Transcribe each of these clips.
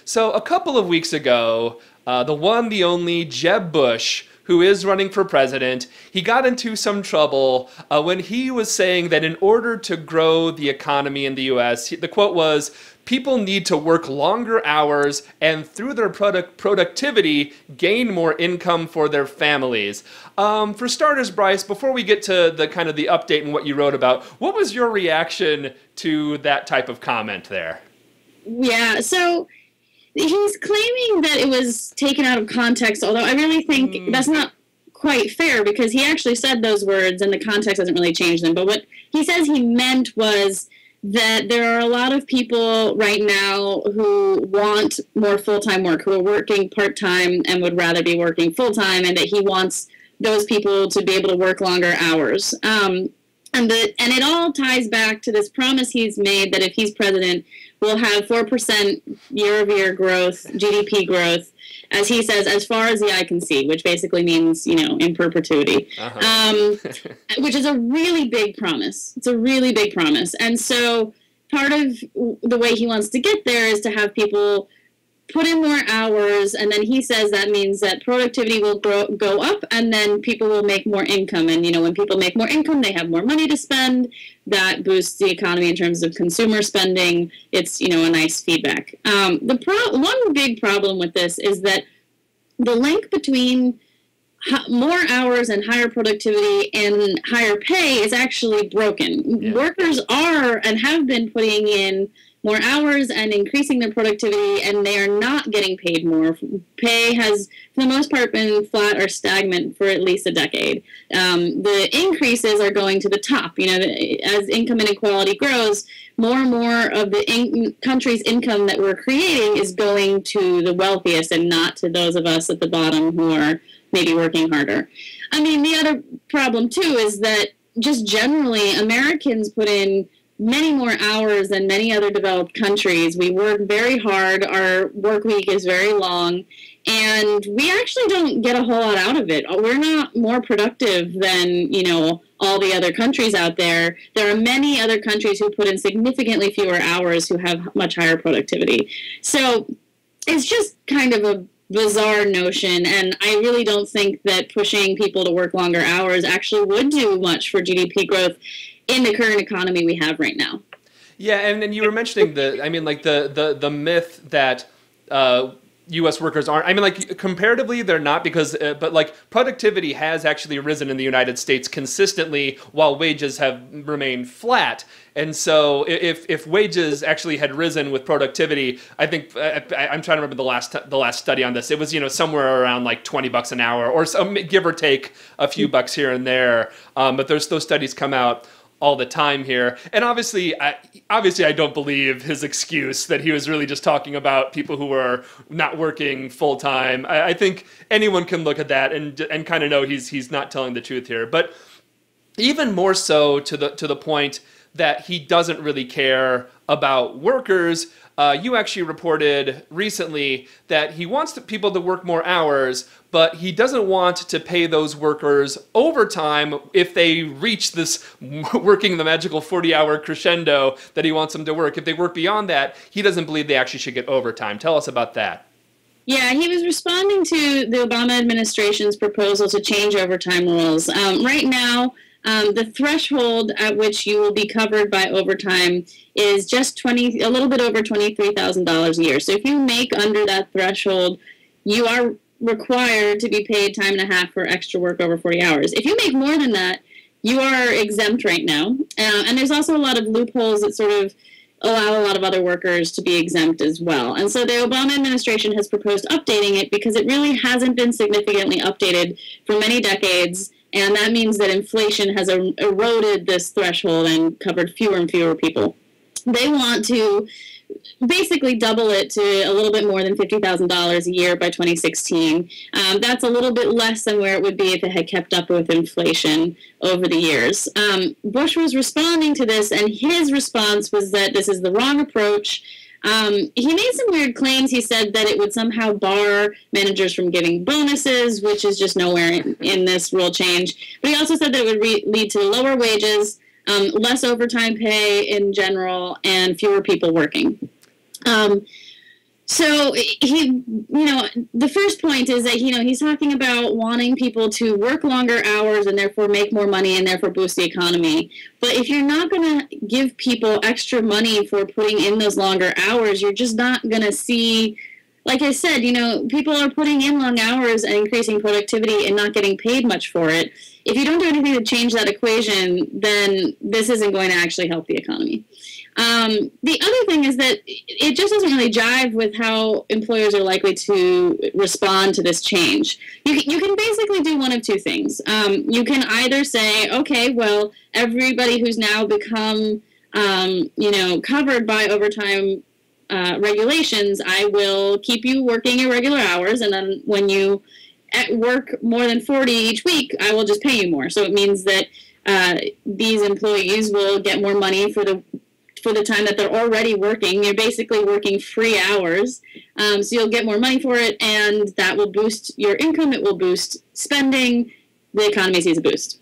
So a couple of weeks ago, the one, the only Jeb Bush, who is running for president, he got into some trouble when he was saying that in order to grow the economy in the U.S., the quote was, people need to work longer hours and through their productivity gain more income for their families. For starters, Bryce, before we get to the kind of the update and what you wrote about, what was your reaction to that type of comment there? Yeah, so he's claiming that it was taken out of context, although I really think that's not quite fair because he actually said those words and the context doesn't really change them. But what he says he meant was that there are a lot of people right now who want more full-time work, who are working part-time and would rather be working full-time, and that he wants those people to be able to work longer hours. And it all ties back to this promise he's made that if he's president, we'll have 4% year-over-year growth, GDP growth, as he says, as far as the eye can see, which basically means, in perpetuity, which is a really big promise. It's a really big promise. And so part of the way he wants to get there is to have people put in more hours, and then he says that means that productivity will go up, and then people will make more income. And, when people make more income, they have more money to spend. That boosts the economy in terms of consumer spending. It's, a nice feedback. One big problem with this is that the link between more hours and higher productivity and higher pay is actually broken. Yeah. Workers are and have been putting in more hours and increasing their productivity, and they are not getting paid more. Pay has, for the most part, been flat or stagnant for at least a decade. The increases are going to the top. As income inequality grows, more and more of the country's income that we're creating is going to the wealthiest and not to those of us at the bottom who are maybe working harder. The other problem, too, is that just generally Americans put in many more hours than many other developed countries. We work very hard. Our work week is very long, and we actually don't get a whole lot out of it. We're not more productive than, all the other countries out there. There are many other countries who put in significantly fewer hours who have much higher productivity. So it's just kind of a bizarre notion, and I really don't think that pushing people to work longer hours actually would do much for GDP growth in the current economy we have right now. Yeah, and then you were mentioning the myth that U.S. workers aren't. Comparatively, they're not because, but productivity has actually risen in the United States consistently while wages have remained flat. And so if wages actually had risen with productivity, I think I'm trying to remember the last study on this. It was somewhere around $20 an hour, or give or take a few bucks here and there. But those studies come out all the time here. And obviously I don't believe his excuse that he was really just talking about people who are not working full time. I think anyone can look at that and kind of know he's not telling the truth here. But even more so to the point that he doesn't really care about workers. You actually reported recently that he wants people to work more hours, but he doesn't want to pay those workers overtime if they reach this working the magical 40-hour crescendo that he wants them to work. If they work beyond that, he doesn't believe they actually should get overtime. Tell us about that. Yeah, he was responding to the Obama administration's proposal to change overtime rules. Right now, the threshold at which you will be covered by overtime is just a little bit over $23,000 a year. So if you make under that threshold, you are required to be paid time and a half for extra work over 40 hours. If you make more than that, you are exempt right now. And there's also a lot of loopholes that sort of allow a lot of other workers to be exempt as well. And so the Obama administration has proposed updating it because it really hasn't been significantly updated for many decades. And that means that inflation has eroded this threshold and covered fewer and fewer people. They want to basically double it to a little bit more than $50,000 a year by 2016. That's a little bit less than where it would be if it had kept up with inflation over the years. Bush was responding to this, and his response was that this is the wrong approach. He made some weird claims. He said that it would somehow bar managers from giving bonuses, which is just nowhere in this rule change. But he also said that it would lead to lower wages, less overtime pay in general, and fewer people working. So he, the first point is that, he's talking about wanting people to work longer hours and therefore make more money and therefore boost the economy. But if you're not going to give people extra money for putting in those longer hours, you're just not going to see, like I said, people are putting in long hours and increasing productivity and not getting paid much for it. If you don't do anything to change that equation, then this isn't going to actually help the economy. The other thing is that it just doesn't really jive with how employers are likely to respond to this change. You can basically do one of two things. You can either say, okay, well, everybody who's now become, covered by overtime regulations, I will keep you working irregular hours, and then when you work more than 40 each week, I will just pay you more. So it means that these employees will get more money for the time that they're already working. You're basically working free hours, so you'll get more money for it, and that will boost your income. It will boost spending. The economy sees a boost.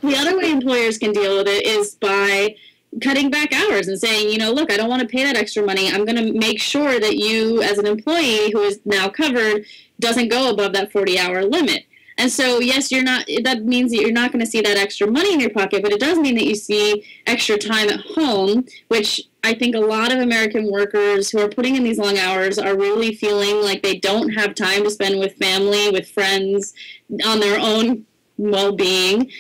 The other way employers can deal with it is by cutting back hours and saying, look, I don't want to pay that extra money. I'm going to make sure that you, as an employee who is now covered, doesn't go above that 40-hour limit. And so, yes, that means that you're not going to see that extra money in your pocket, but it does mean that you see extra time at home, which I think a lot of American workers who are putting in these long hours are really feeling like they don't have time to spend with family, with friends, on their own well-being.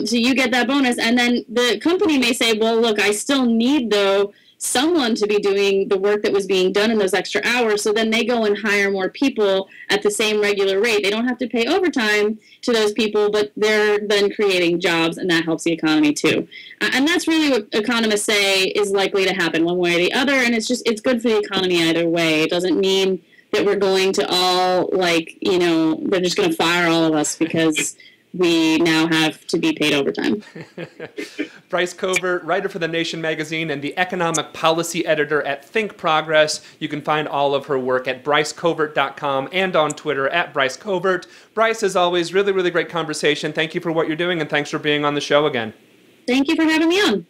So you get that bonus. And then the company may say, well, look, I still need, though, someone to be doing the work that was being done in those extra hours. So then they go and hire more people at the same regular rate. They don't have to pay overtime to those people, but they're then creating jobs, and that helps the economy too. And that's really what economists say is likely to happen one way or the other. And it's good for the economy either way. It doesn't mean that we're going to all, they're just going to fire all of us because we now have to be paid overtime. Bryce Covert, writer for The Nation magazine and the economic policy editor at Think Progress. You can find all of her work at brycecovert.com and on Twitter at Bryce Covert. Bryce, as always, really, really great conversation. Thank you for what you're doing, and thanks for being on the show again. Thank you for having me on.